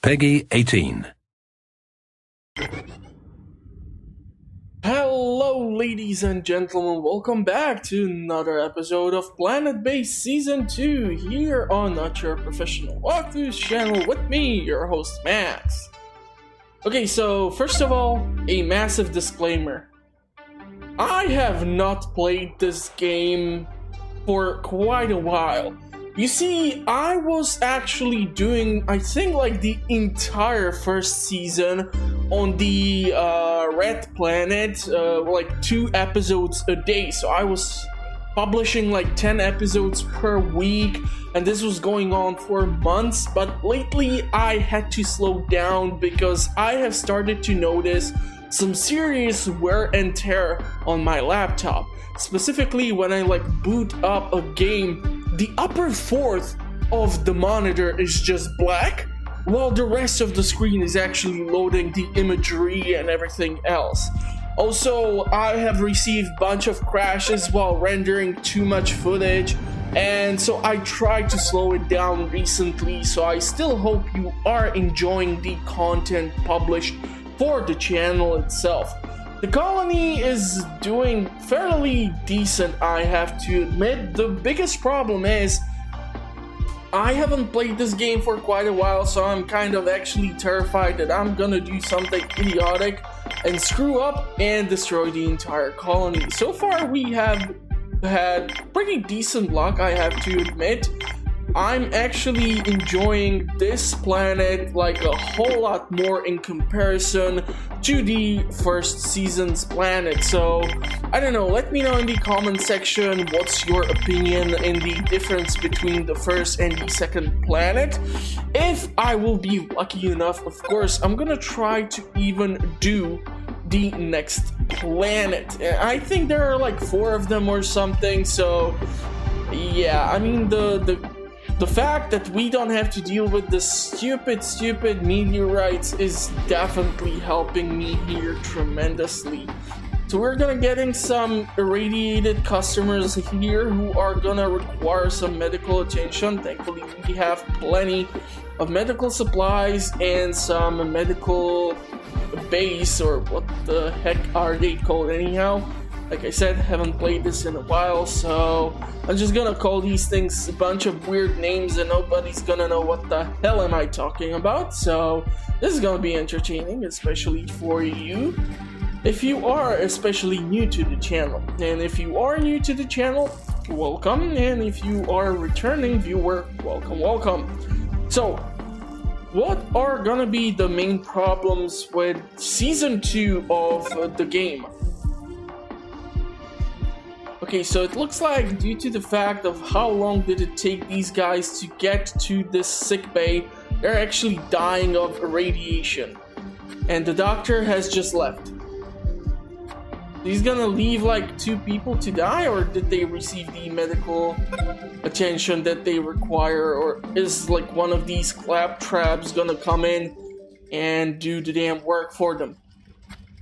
Peggy 18. Hello ladies and gentlemen, welcome back to another episode of Planetbase Season 2 here on Not Your Professional Walkthroughs channel with me, your host Max. Okay, so first of all, a massive disclaimer. I have not played this game for quite a while. You see, I was actually doing, I think, like the entire first season on the Red Planet, like 2 episodes a day. So I was publishing like 10 episodes per week, and this was going on for months. But lately I had to slow down because I have started to notice some serious wear and tear on my laptop. Specifically when I like boot up a game, the upper fourth of the monitor is just black, while the rest of the screen is actually loading the imagery and everything else. Also, I have received a bunch of crashes while rendering too much footage, and so I tried to slow it down recently, so I still hope you are enjoying the content published for the channel itself. The colony is doing fairly decent, I have to admit. The biggest problem is I haven't played this game for quite a while, so I'm kind of actually terrified that I'm gonna do something idiotic and screw up and destroy the entire colony. So far we have had pretty decent luck, I have to admit. I'm actually enjoying this planet like a whole lot more in comparison to the first season's planet. So I don't know, let me know in the comment section what's your opinion in the difference between the first and the second planet. If I will be lucky enough, of course, I'm gonna try to even do the next planet. I think there are like 4 of them or something, so yeah, I mean the fact that we don't have to deal with the stupid meteorites is definitely helping me here tremendously. So we're gonna getting some irradiated customers here who are gonna require some medical attention. Thankfully we have plenty of medical supplies and some medical base, or what the heck are they called anyhow. Like I said, haven't played this in a while, so I'm just gonna call these things a bunch of weird names and nobody's gonna know what the hell am I talking about. So this is gonna be entertaining, especially for you if you are especially new to the channel. And if you are new to the channel, welcome, and if you are a returning viewer, welcome. So what are gonna be the main problems with season 2 of the game? Okay, so it looks like due to the fact of how long did it take these guys to get to this sick bay, they're actually dying of radiation. And the doctor has just left. He's gonna leave like 2 people to die, or did they receive the medical attention that they require, or is like one of these claptraps gonna come in and do the damn work for them?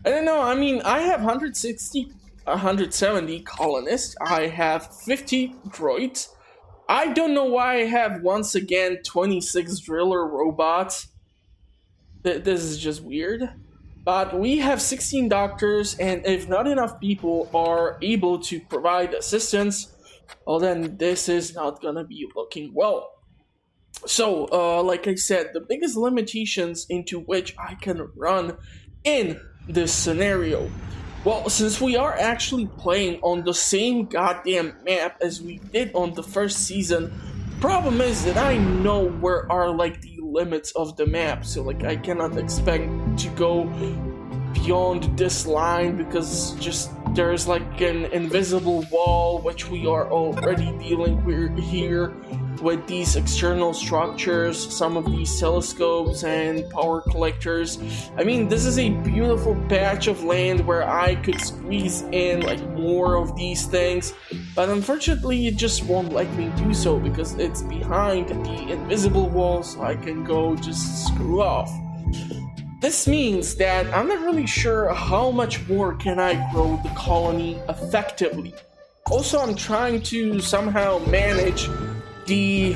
I don't know, I mean, I have 170 colonists, I have 50 droids. I don't know why I have once again 26 driller robots. This is just weird. But we have 16 doctors, and if not enough people are able to provide assistance, well then this is not gonna be looking well. So, like I said, the biggest limitations into which I can run in this scenario. Well, since we are actually playing on the same goddamn map as we did on the first season, problem is that I know where are like the limits of the map, so like I cannot expect to go beyond this line because just there's like an invisible wall which we are already dealing with here with these external structures, some of these telescopes and power collectors. I mean, this is a beautiful patch of land where I could squeeze in like more of these things, but unfortunately it just won't let me do so because it's behind the invisible wall, so I can go just screw off. This means that I'm not really sure how much more can I grow the colony effectively. Also, I'm trying to somehow manage the,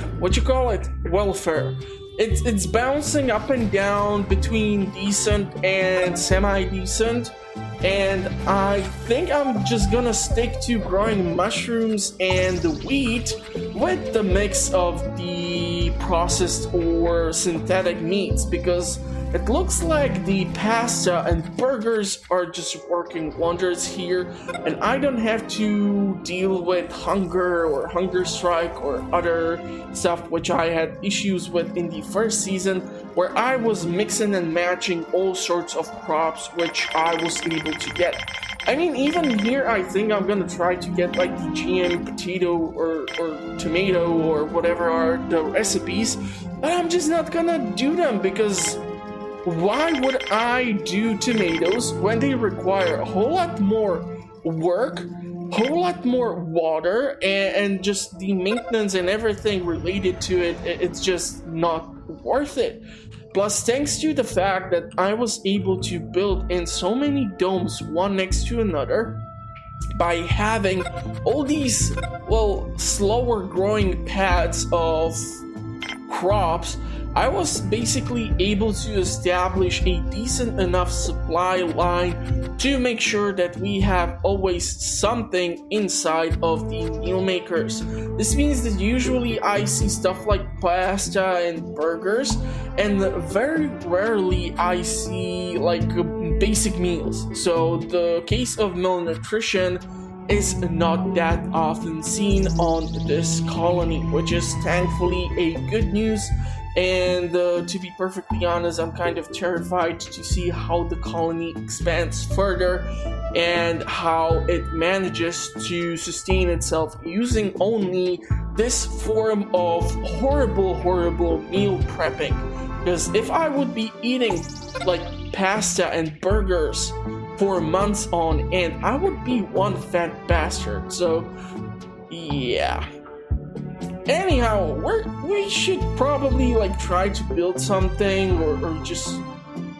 welfare. it's bouncing up and down between decent and semi-decent, and I think I'm just gonna stick to growing mushrooms and the wheat with the mix of the processed or synthetic meats, because it looks like the pasta and burgers are just working wonders here, and I don't have to deal with hunger or hunger strike or other stuff which I had issues with in the first season, where I was mixing and matching all sorts of crops which I was able to get. I mean, even here I think I'm gonna try to get like the GM potato or tomato or whatever are the recipes, but I'm just not gonna do them, because why would I do tomatoes when they require a whole lot more work, whole lot more water, and just the maintenance and everything related to it? It's just not worth it. Plus, thanks to the fact that I was able to build in so many domes one next to another, by having all these, well, slower growing pads of crops, I was basically able to establish a decent enough supply line to make sure that we have always something inside of the meal makers. This means that usually I see stuff like pasta and burgers, and very rarely I see like basic meals. So the case of malnutrition is not that often seen on this colony, which is thankfully a good news. And to be perfectly honest, I'm kind of terrified to see how the colony expands further and how it manages to sustain itself using only this form of horrible meal prepping. Because if I would be eating like pasta and burgers for months on end, I would be one fat bastard. So yeah. Anyhow, we should probably like try to build something or just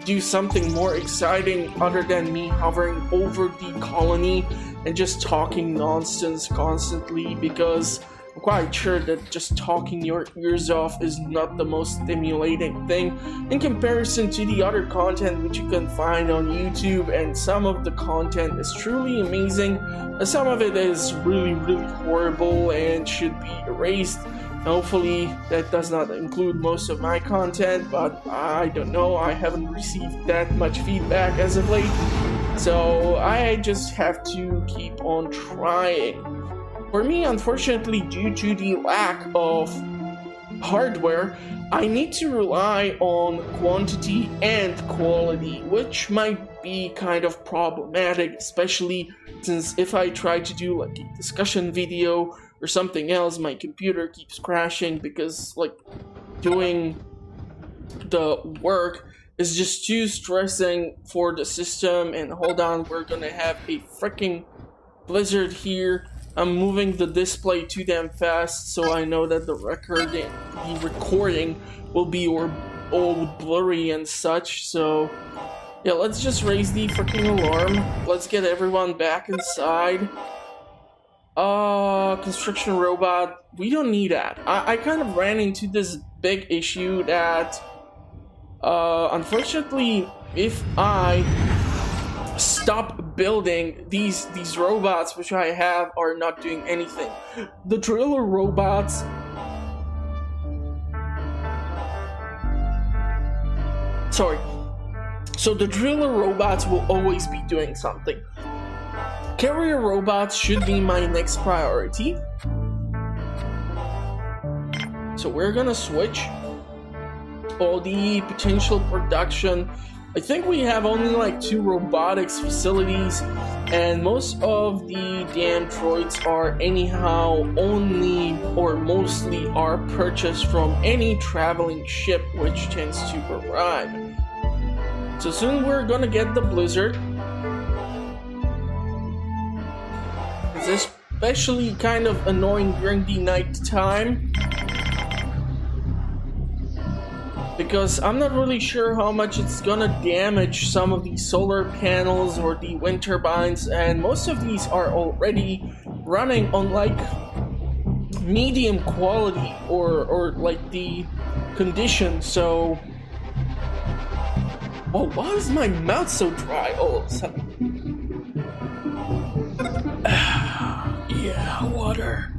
do something more exciting other than me hovering over the colony and just talking nonsense constantly, because I'm quite sure that just talking your ears off is not the most stimulating thing in comparison to the other content which you can find on YouTube. And some of the content is truly amazing, and some of it is really horrible and should be erased. Hopefully that does not include most of my content, but I don't know, I haven't received that much feedback as of late, so I just have to keep on trying. For me, unfortunately, due to the lack of hardware, I need to rely on quantity and quality, which might be kind of problematic, especially since if I try to do like a discussion video or something else, my computer keeps crashing because like doing the work is just too stressing for the system. And hold on, we're gonna have a freaking blizzard here. I'm moving the display too damn fast so I know that the recording will be all blurry and such. So yeah, let's just raise the freaking alarm. Let's get everyone back inside. Construction robot, we don't need that. I kind of ran into this big issue that unfortunately, if I stop building these robots which I have are not doing anything. The driller robots so the driller robots will always be doing something. Carrier robots should be my next priority. So we're gonna switch all the potential production. I think we have only like 2 robotics facilities, and most of the damn droids are anyhow only or mostly are purchased from any traveling ship which tends to arrive. So soon we're gonna get the blizzard. It's especially kind of annoying during the night time, because I'm not really sure how much it's gonna damage some of the solar panels or the wind turbines, and most of these are already running on like medium quality or like the condition, so... Oh, why is my mouth so dry all of a sudden? Yeah, water.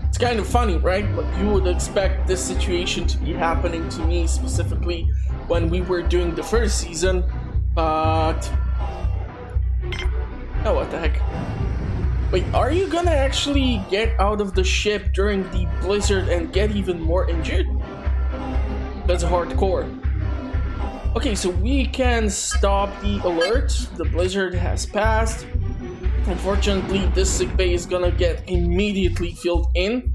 It's kind of funny, right? Like, you would expect this situation to be happening to me specifically when we were doing the first season, but... Oh, what the heck? Wait, are you gonna actually get out of the ship during the blizzard and get even more injured? That's hardcore. Okay, so we can stop the alert. The blizzard has passed. Unfortunately, this sickbay is gonna get immediately filled in.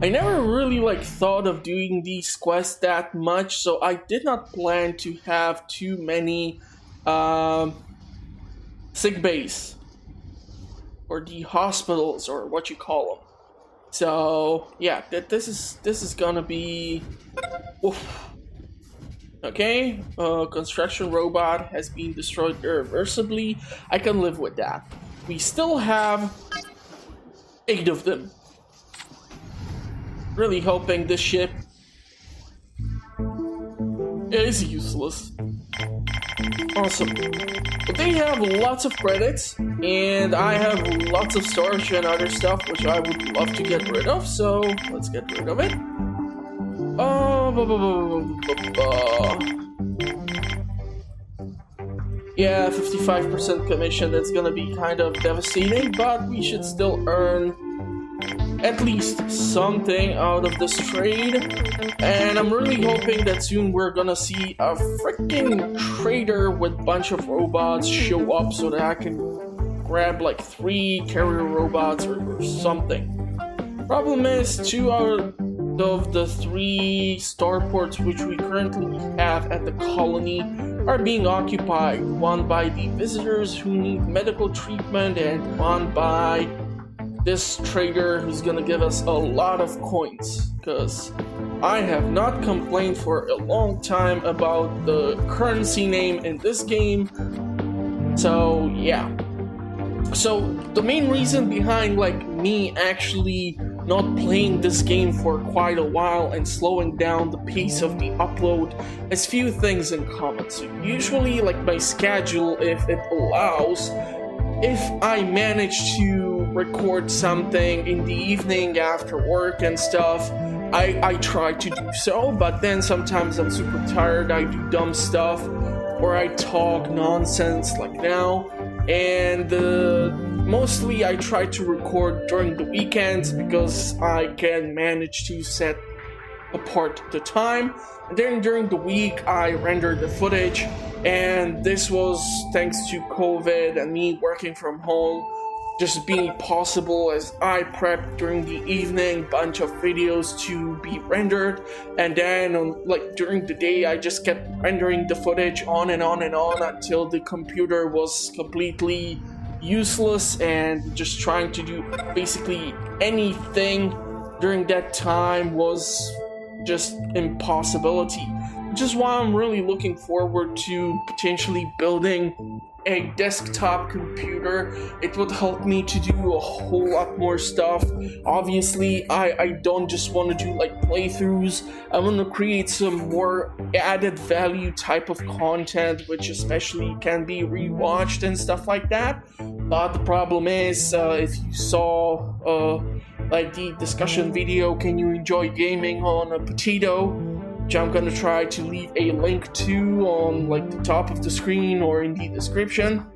I never really thought of doing these quests that much, so I did not plan to have too many sickbays, or the hospitals, or what you call them. So yeah, this is gonna be... Oof. Okay, construction robot has been destroyed irreversibly. I can live with that. We still have 8 of them. Really hoping this ship is useless. Awesome. But they have lots of credits, and I have lots of storage and other stuff which I would love to get rid of, so let's get rid of it. Yeah, 55% commission, that's gonna be kind of devastating, but we should still earn at least something out of this trade. And I'm really hoping that soon we're gonna see a freaking trader with a bunch of robots show up so that I can grab like 3 carrier robots or something. Problem is, 2 out of the 3 starports which we currently have at the colony are being occupied. One by the visitors who need medical treatment, and one by this trader who's gonna give us a lot of coins, because I have not complained for a long time about the currency name in this game. So yeah. So the main reason behind me actually not playing this game for quite a while and slowing down the pace of the upload has few things in common. So usually my schedule, if it allows, if I manage to record something in the evening after work and stuff, I try to do so, but then sometimes I'm super tired, I do dumb stuff, or I talk nonsense like now, and mostly I try to record during the weekends because I can manage to set apart the time, and then during the week I render the footage. And this was thanks to COVID and me working from home just being possible, as I prepped during the evening bunch of videos to be rendered, and then during the day I just kept rendering the footage on and on and on until the computer was completely useless, and just trying to do basically anything during that time was just impossibility. Which is why I'm really looking forward to potentially building a desktop computer. It would help me to do a whole lot more stuff. Obviously, I don't just want to do playthroughs. I want to create some more added value type of content, which especially can be rewatched and stuff like that. But the problem is, if you saw the discussion video, can you enjoy gaming on a potato, which I'm gonna try to leave a link to on the top of the screen or in the description.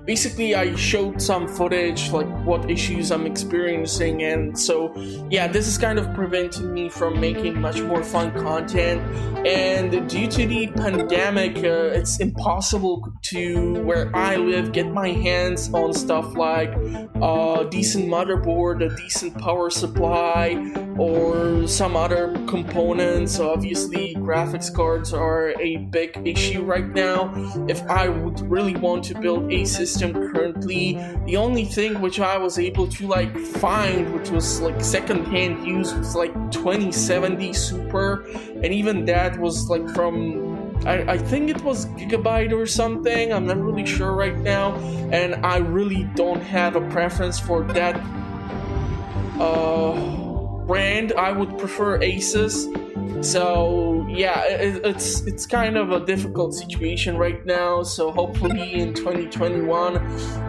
Basically I showed some footage, what issues I'm experiencing, and so yeah, this is kind of preventing me from making much more fun content. And due to the pandemic, it's impossible to, where I live, get my hands on stuff like a decent motherboard, a decent power supply, or some other components. Obviously graphics cards are a big issue right now. If I would really want to build a system currently, the only thing which I was able to find, which was second-hand use, was 2070 Super, and even that was from I think it was Gigabyte or something, I'm not really sure right now, and I really don't have a preference for that brand. I would prefer Asus. So yeah, it's kind of a difficult situation right now. So hopefully in 2021,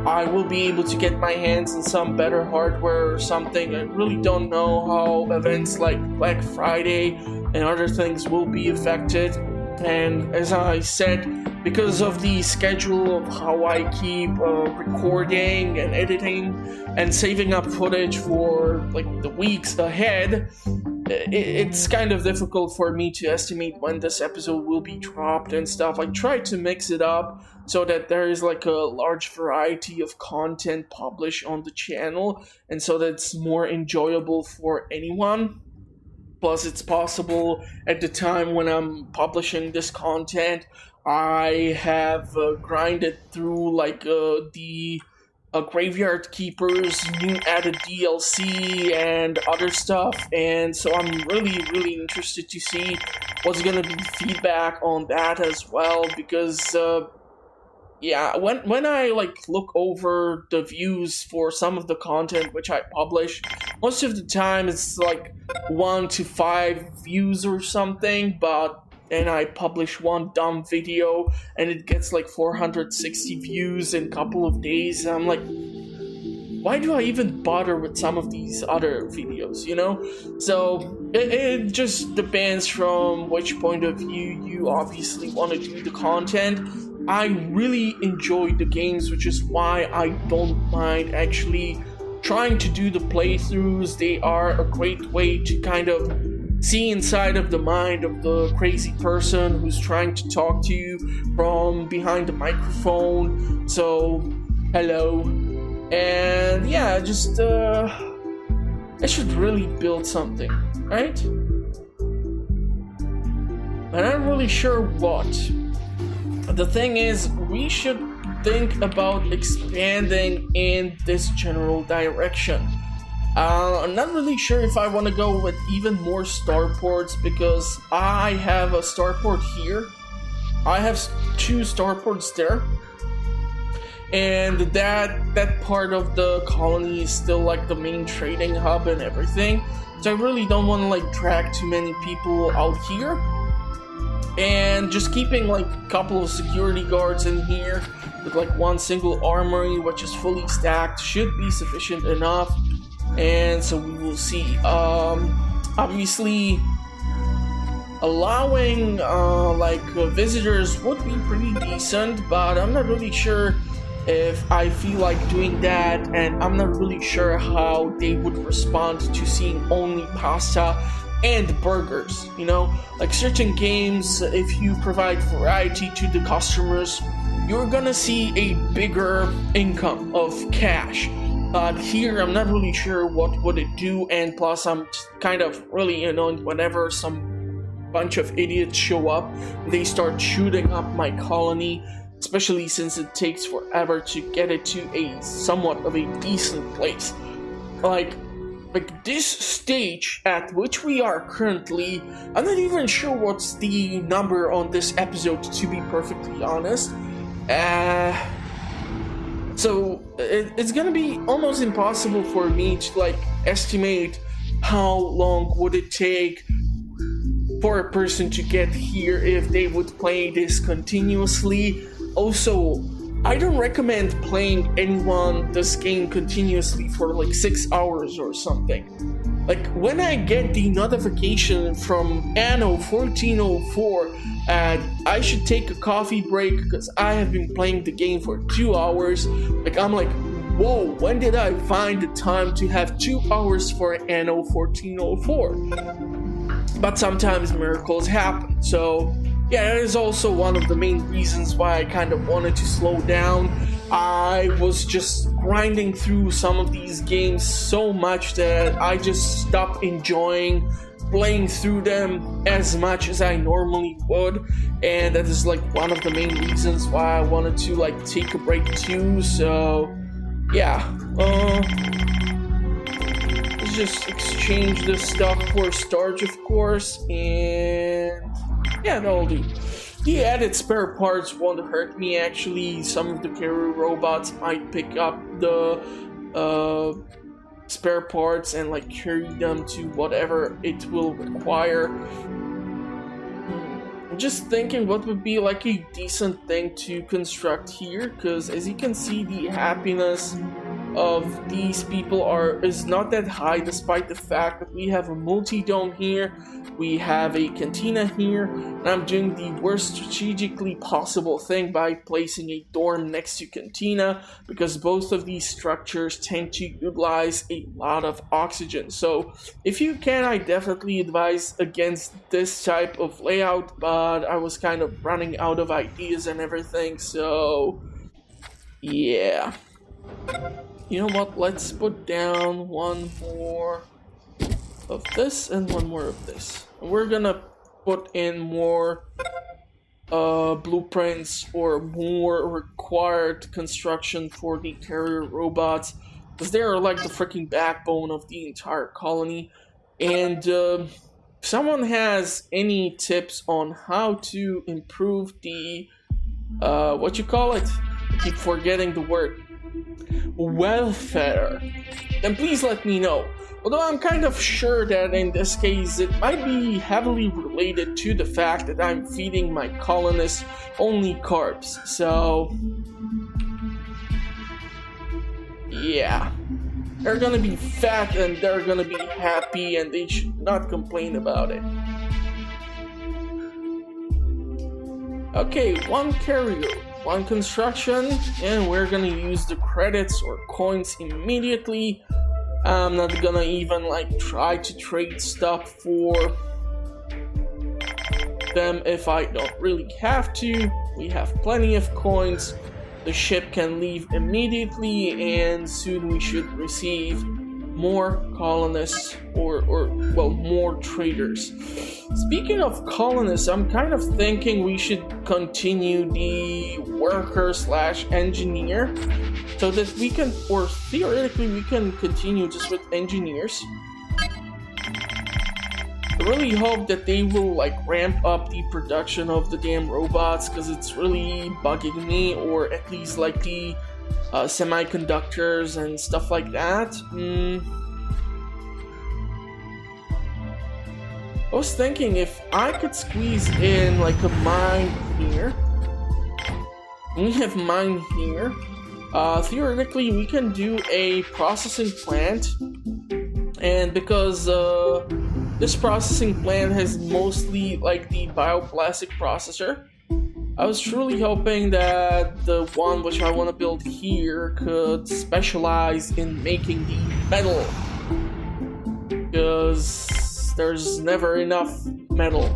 I will be able to get my hands on some better hardware or something. I really don't know how events like Black Friday and other things will be affected. And as I said, because of the schedule of how I keep recording and editing and saving up footage for like the weeks ahead, it's kind of difficult for me to estimate when this episode will be dropped and stuff. I try to mix it up so that there is like a large variety of content published on the channel, and so that it's more enjoyable for anyone. Plus, it's possible at the time when I'm publishing this content, I have grinded through like the Graveyard Keeper's new added DLC and other stuff, and so I'm really interested to see what's gonna be feedback on that as well, because yeah, when I like look over the views for some of the content which I publish, most of the time it's like 1 to 5 views or something, but then I publish one dumb video and it gets like 460 views in a couple of days, and I'm like, why do I even bother with some of these other videos, you know? So it just depends from which point of view you obviously want to do the content. I really enjoy the games, which is why I don't mind actually trying to do the playthroughs. They are a great way to kind of see inside of the mind of the crazy person who's trying to talk to you from behind the microphone. So, hello. And yeah, just I should really build something, right? And I'm not really sure what. The thing is, we should think about expanding in this general direction. I'm not really sure if I want to go with even more starports, because I have a starport here. I have 2 starports there. And that part of the colony is still like the main trading hub and everything. So I really don't want to like drag too many people out here. And just keeping like a couple of security guards in here with like one single armory which is fully stacked should be sufficient enough. And so we will see. Obviously allowing visitors would be pretty decent, but I'm not really sure if I feel like doing that, and I'm not really sure how they would respond to seeing only pasta and burgers, you know? Like certain games, if you provide variety to the customers, you're gonna see a bigger income of cash. But here, I'm not really sure what would it do, and plus I'm kind of really annoyed whenever some bunch of idiots show up, they start shooting up my colony, especially since it takes forever to get it to a somewhat of a decent place. Like this stage at which we are currently, I'm not even sure what's the number on this episode, to be perfectly honest. So it's gonna be almost impossible for me to like estimate how long would it take for a person to get here if they would play this continuously. Also, I don't recommend playing this game continuously for like 6 hours or something. Like when I get the notification from Anno 1404 I should take a coffee break because I have been playing the game for 2 hours, like I'm like, whoa, when did I find the time to have 2 hours for Anno 1404? But sometimes miracles happen, so yeah, that is also one of the main reasons why I kind of wanted to slow down. I was just grinding through some of these games so much that I just stopped enjoying playing through them as much as I normally would, and that is like one of the main reasons why I wanted to like take a break too. So yeah, let's just exchange this stuff for starch, of course, and yeah, that'll do. The added spare parts won't hurt me actually. Some of the carrier robots might pick up the spare parts and like carry them to whatever it will require. I'm just thinking what would be like a decent thing to construct here, because as you can see, the happiness of these people is not that high, despite the fact that we have a multi-dome here, we have a cantina here, and I'm doing the worst strategically possible thing by placing a dorm next to cantina, because both of these structures tend to utilize a lot of oxygen. So if you can, I definitely advise against this type of layout, but I was kind of running out of ideas and everything, so yeah. You know what, let's put down one more of this and one more of this. We're gonna put in more blueprints or more required construction for the carrier robots, because they are like the freaking backbone of the entire colony. And if someone has any tips on how to improve the what you call it? I keep forgetting the word. Welfare, then please let me know. Although I'm kind of sure that in this case it might be heavily related to the fact that I'm feeding my colonists only carbs, so yeah. They're gonna be fat and they're gonna be happy and they should not complain about it. Okay, one carrier, one construction, and we're gonna use the credits or coins immediately. I'm not gonna even like try to trade stuff for them if I don't really have to. We have plenty of coins. The ship can leave immediately, and soon we should receive more colonists or well, more traders. Speaking of colonists, I'm kind of thinking we should continue the worker slash engineer so that we can, or theoretically we can continue just with engineers. I really hope that they will like ramp up the production of the damn robots, because it's really bugging me, or at least like the semiconductors and stuff like that. I was thinking if I could squeeze in like a mine here. We have mine here. Theoretically, we can do a processing plant, and because this processing plant has mostly like the bioplastic processor, I was truly hoping that the one which I want to build here could specialize in making the metal, because there's never enough metal.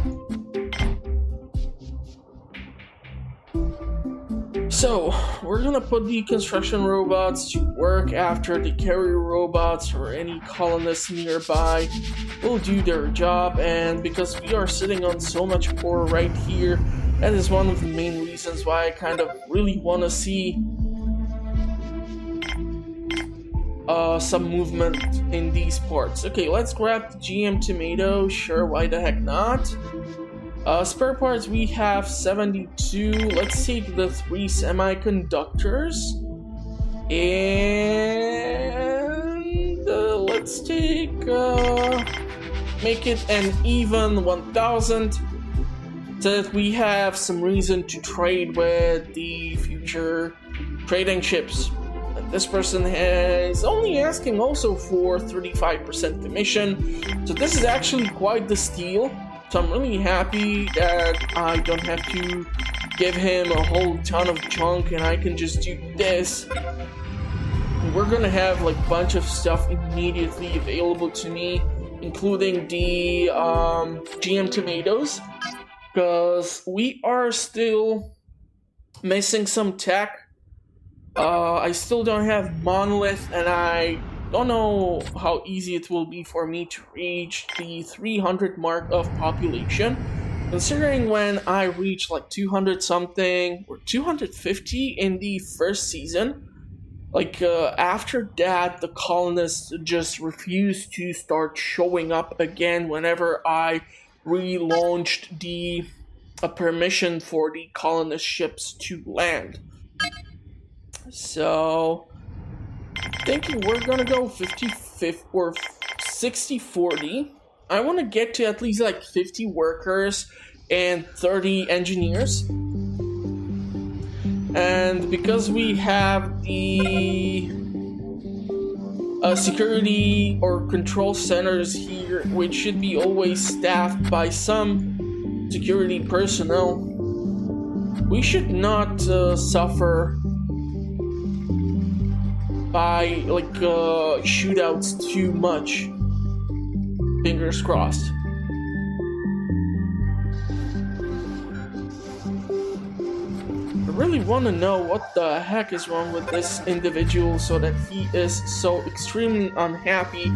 So, we're gonna put the construction robots to work after the carrier robots or any colonists nearby will do their job, and because we are sitting on so much ore right here, that is one of the main reasons why I kind of really want to see some movement in these parts. Okay, let's grab the GM tomato. Sure, why the heck not? Spare parts, we have 72. Let's take the 3 semiconductors. And let's take, make it an even 1,000. So that we have some reason to trade with the future trading ships. And this person is only asking also for 35% commission. So this is actually quite the steal. So I'm really happy that I don't have to give him a whole ton of junk and I can just do this. And we're gonna have like a bunch of stuff immediately available to me, including the GM tomatoes, because we are still missing some tech. I still don't have monolith, and I don't know how easy it will be for me to reach the 300 mark of population, considering when I reach like 200 something or 250 in the first season, like after that the colonists just refused to start showing up again whenever I relaunched the permission for the colonist ships to land. So thinking we're gonna go 50-50 60-40. I want to get to at least like 50 workers and 30 engineers. And because we have the security or control centers here, which should be always staffed by some security personnel, we should not suffer by like shootouts too much. Fingers crossed. I really want to know what the heck is wrong with this individual so that he is so extremely unhappy.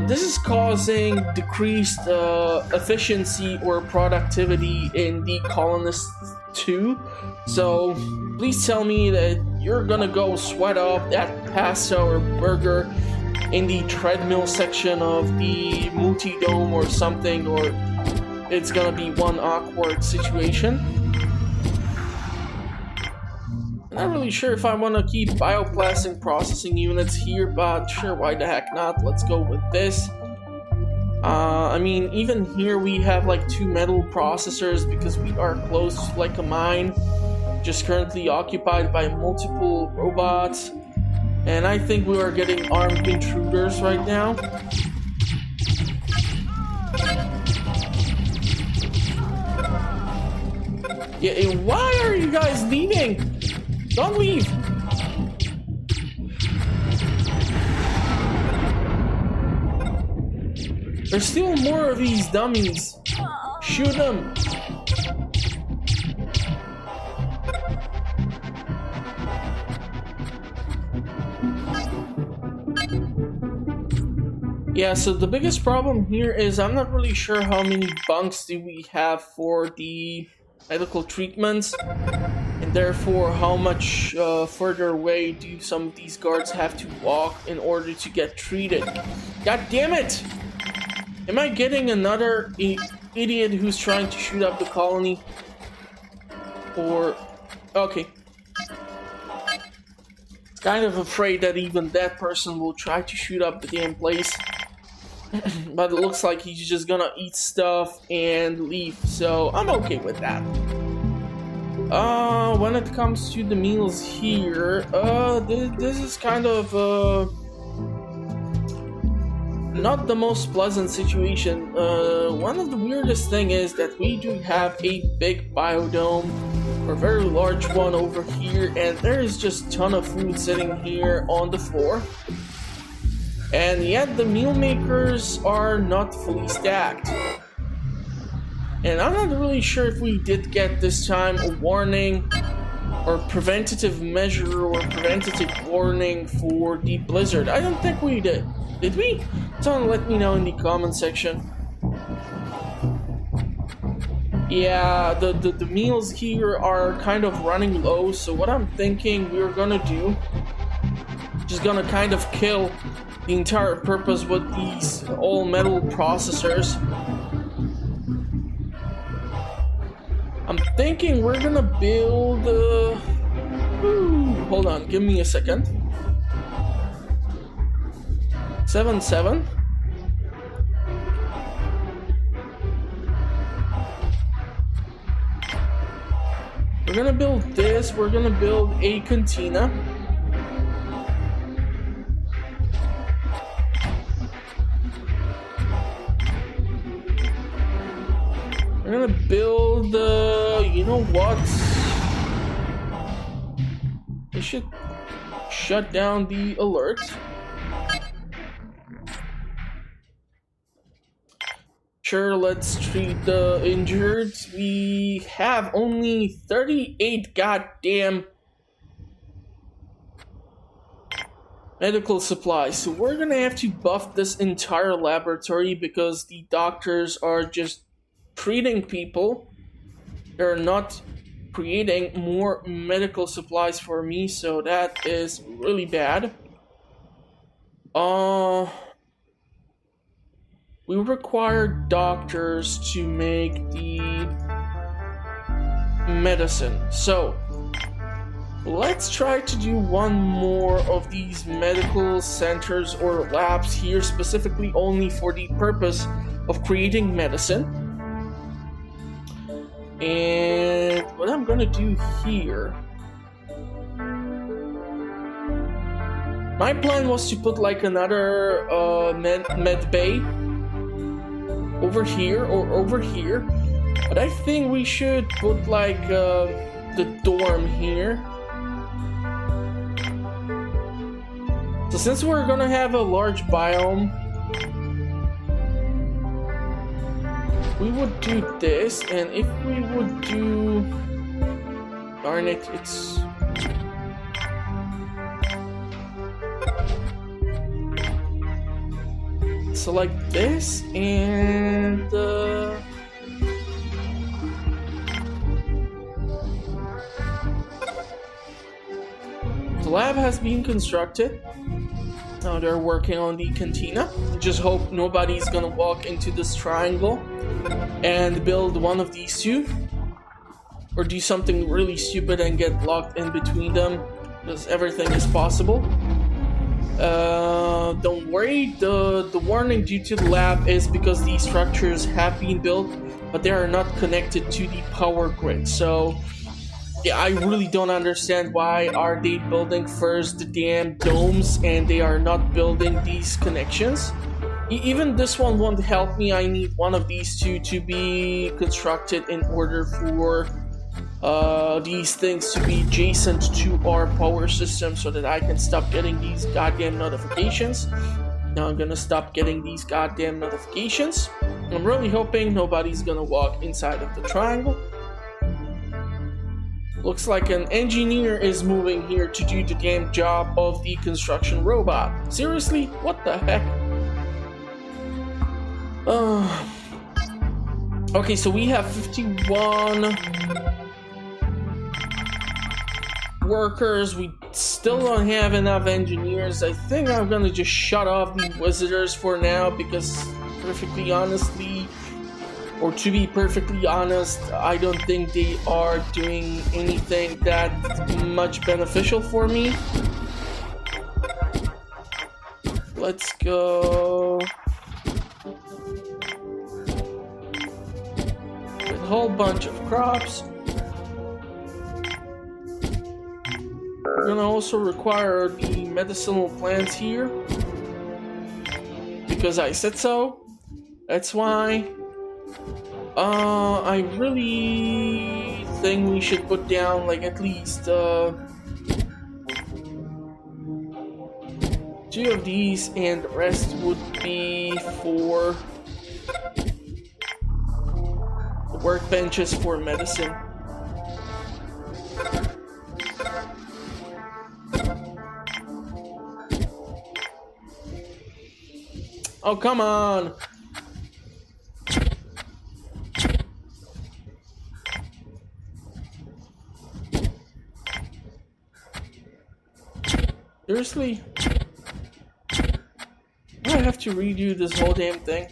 This is causing decreased efficiency or productivity in the colonists too. So please tell me that you're gonna go sweat up that pasta or burger in the treadmill section of the multi-dome or something, or it's gonna be one awkward situation. I'm not really sure if I want to keep bioplastic processing units here, but sure, why the heck not? Let's go with this. I mean, even here we have like 2 metal processors because we are close to like a mine, just currently occupied by multiple robots. And I think we are getting armed intruders right now. Yeah, why are you guys leaving? Don't leave! There's still more of these dummies. Shoot them! Yeah, so the biggest problem here is I'm not really sure how many bunks do we have for the medical treatments, and therefore how much further away do some of these guards have to walk in order to get treated. God damn it! Am I getting another idiot who's trying to shoot up the colony? Or... okay. Kind of afraid that even that person will try to shoot up the damn place. But it looks like he's just gonna eat stuff and leave, so I'm okay with that. When it comes to the meals here, this is kind of not the most pleasant situation. One of the weirdest thing is that we do have a big biodome, or very large one over here, and there is just a ton of food sitting here on the floor. And yet the meal makers are not fully stacked. And I'm not really sure if we did get this time a warning or preventative measure or preventative warning for the blizzard. I don't think we did. Did we? Someone let me know in the comment section. Yeah, the meals here are kind of running low, so what I'm thinking we're gonna do, just gonna kind of kill the entire purpose with these all metal processors. I'm thinking we're gonna build hold on, give me a second. 7-7. We're gonna build this, we're gonna build a cantina. We're gonna build, you know what? We should shut down the alert. Sure, let's treat the injured. We have only 38 goddamn medical supplies, so we're gonna have to buff this entire laboratory because the doctors are just treating people. They're not creating more medical supplies for me, so that is really bad. We require doctors to make the medicine. So Let's try to do one more of these medical centers or labs here, specifically only for the purpose of creating medicine. And what I'm gonna do here, my plan was to put like another med bay over here or over here, but I think we should put like the dorm here. So since we're gonna have a large biome, we would do this, and if we would do... Darn it, it's... So like this, and... The lab has been constructed. Now they're working on the cantina. Just hope nobody's gonna walk into this triangle and build one of these two, or do something really stupid and get locked in between them, because everything is possible. Don't worry, the warning due to the lab is because these structures have been built, but they are not connected to the power grid. So yeah, I really don't understand why are they building first the damn domes and they are not building these connections. Even this one won't help me. I need one of these two to be constructed in order for these things to be adjacent to our power system so that I can stop getting these goddamn notifications. Now I'm gonna stop getting these goddamn notifications. I'm really hoping nobody's gonna walk inside of the triangle. Looks like an engineer is moving here to do the damn job of the construction robot. Seriously? What the heck? Okay, so we have 51 workers. We still don't have enough engineers. I think I'm gonna just shut off the visitors for now because, perfectly honestly, or to be perfectly honest, I don't think they are doing anything that much beneficial for me. Let's go with a whole bunch of crops. We're gonna also require the medicinal plants here because I said so. That's why. I really think we should put down like at least 2 of these, and the rest would be for the workbenches for medicine. Oh, come on! Seriously? I have to redo this whole damn thing.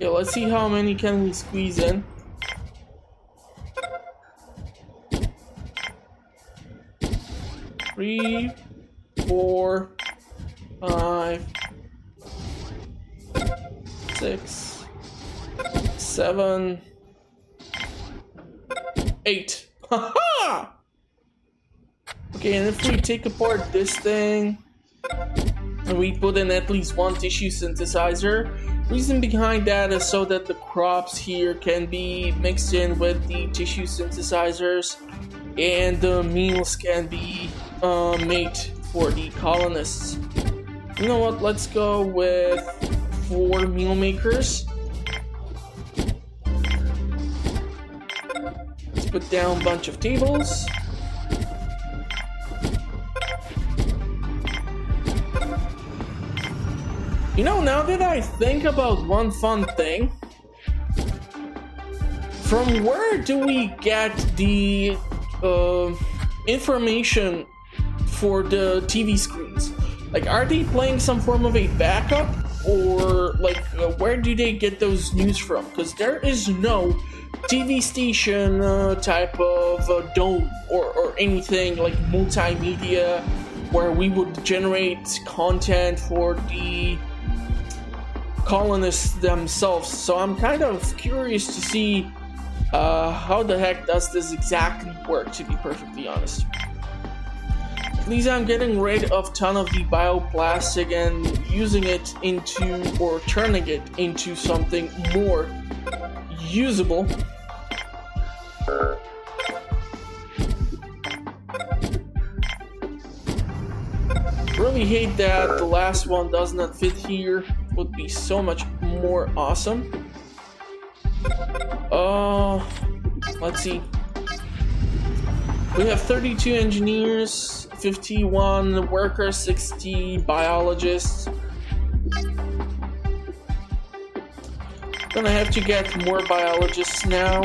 Yeah, let's see how many can we squeeze in. Three, 4, 5, 6, 7, 8. Haha! Okay, and if we take apart this thing and we put in at least 1 tissue synthesizer, reason behind that is so that the crops here can be mixed in with the tissue synthesizers and the meals can be made for the colonists. You know what, let's go with 4 meal makers. Let's put down a bunch of tables. You know, now that I think about one fun thing, from where do we get the information for the TV screens? Like, are they playing some form of a backup, or like where do they get those news from? Because there is no TV station type of dome or anything like multimedia where we would generate content for the colonists themselves. So I'm kind of curious to see how the heck does this exactly work, to be perfectly honest. At least I'm getting rid of a ton of the bioplastic and using it into, or turning it into something more usable. Really hate that the last one does not fit here. Would be so much more awesome. Let's see. We have 32 engineers, 51 workers, 60 biologists. Gonna have to get more biologists now.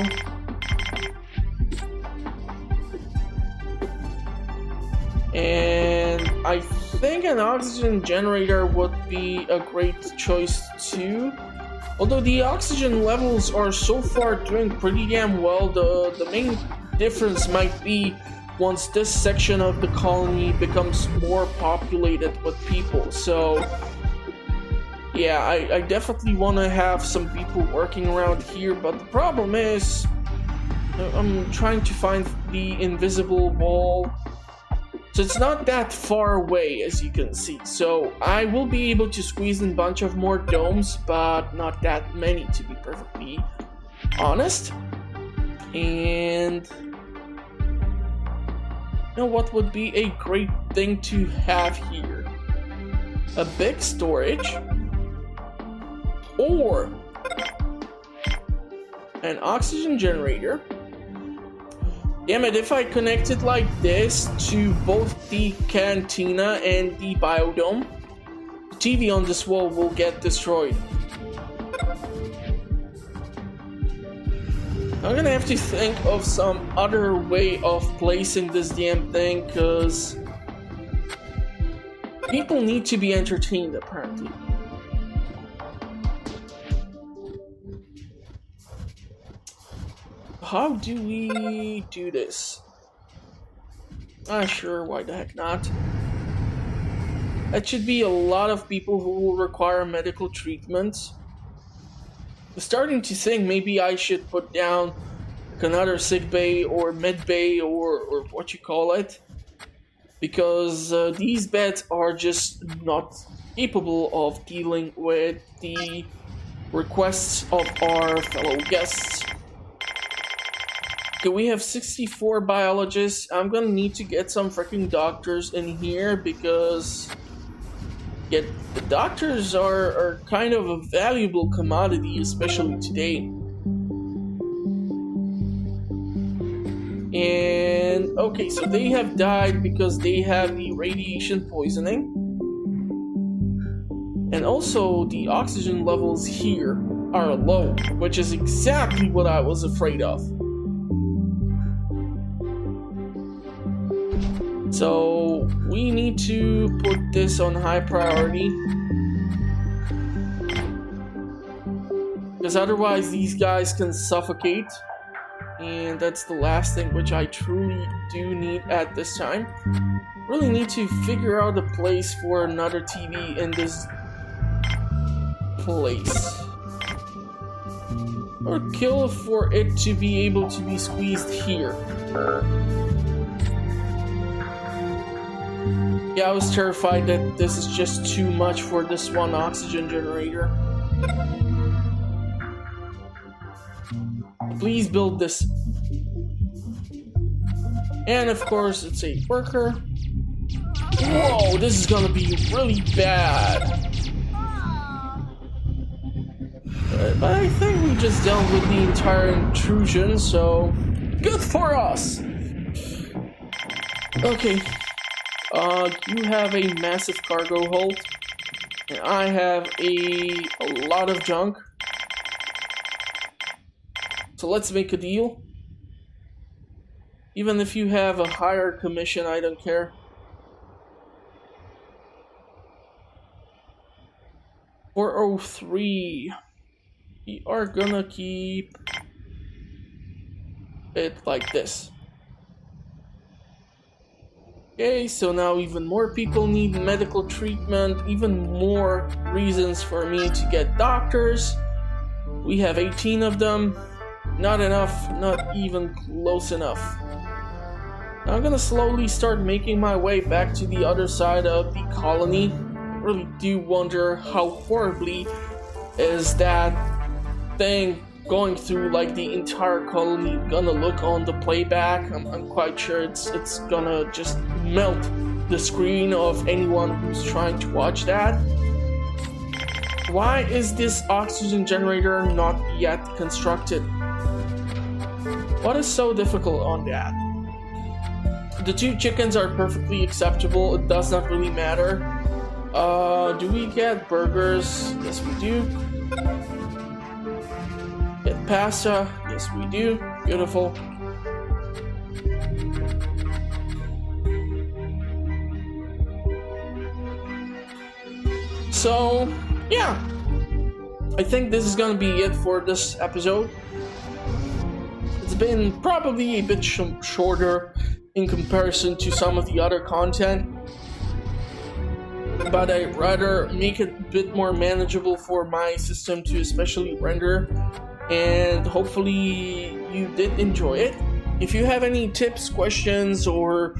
And I think an oxygen generator would be a great choice too. Although the oxygen levels are so far doing pretty damn well, the main difference might be once this section of the colony becomes more populated with people. So yeah, I definitely want to have some people working around here, but the problem is I'm trying to find the invisible wall. So it's not that far away, as you can see. So I will be able to squeeze in a bunch of more domes, but not that many, to be perfectly honest. And you know what would be a great thing to have here? A big storage, or an oxygen generator. Damn it, if I connect it like this to both the cantina and the biodome, the TV on this wall will get destroyed. I'm gonna have to think of some other way of placing this damn thing, because people need to be entertained, apparently. How do we do this? Sure, why the heck not? That should be a lot of people who will require medical treatment. I'm starting to think maybe I should put down another sick bay or med bay or what you call it. Because these beds are just not capable of dealing with the requests of our fellow guests. Okay, we have 64 biologists. I'm gonna need to get some freaking doctors in here because the doctors are kind of a valuable commodity, especially today. And okay, so they have died because they have the radiation poisoning. And also the oxygen levels here are low, which is exactly what I was afraid of. So we need to put this on high priority, because otherwise these guys can suffocate, and that's the last thing which I truly do need at this time. Really need to figure out a place for another TV in this place, or kill for it to be able to be squeezed here. Yeah, I was terrified that this is just too much for this one oxygen generator. Please build this. And of course, it's a worker. Whoa, this is gonna be really bad. But I think we just dealt with the entire intrusion, so good for us. Okay. You have a massive cargo hold, and I have a lot of junk. So let's make a deal. Even if you have a higher commission, I don't care. 403. We are gonna keep it like this. Okay, so now even more people need medical treatment, even more reasons for me to get doctors. We have 18 of them. Not enough, not even close enough. Now I'm gonna slowly start making my way back to the other side of the colony. I really do wonder how horribly is that thing going through like the entire colony gonna look on the playback. I'm quite sure it's gonna just melt the screen of anyone who's trying to watch that. Why is this oxygen generator not yet constructed? What is so difficult on that? The 2 chickens are perfectly acceptable. It does not really matter. Do we get burgers? Yes, we do. Get pasta? Yes, we do. Beautiful. So, yeah. I think this is gonna be it for this episode. It's been probably a bit shorter in comparison to some of the other content, but I'd rather make it a bit more manageable for my system to especially render, and hopefully you did enjoy it. If you have any tips, questions, or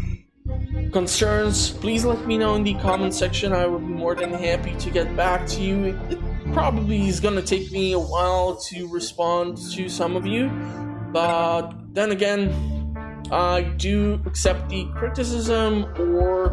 concerns, please let me know in the comment section. I would be more than happy to get back to you. It probably is gonna take me a while to respond to some of you, but then again, I do accept the criticism or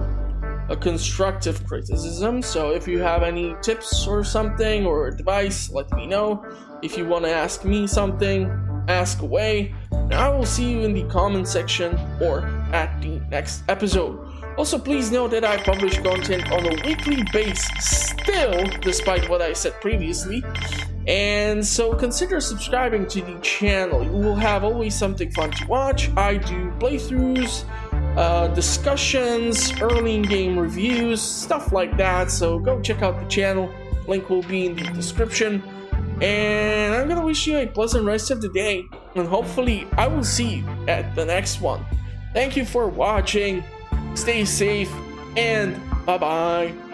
a constructive criticism. So if you have any tips or something or advice, let me know. If you want to ask me something, ask away. And I will see you in the comment section or at the next episode. Also, please note that I publish content on a weekly basis still, despite what I said previously. And so consider subscribing to the channel. You will have always something fun to watch. I do playthroughs, discussions, early in-game reviews, stuff like that. So go check out the channel. Link will be in the description. And I'm gonna wish you a pleasant rest of the day. And hopefully I will see you at the next one. Thank you for watching. Stay safe and bye-bye.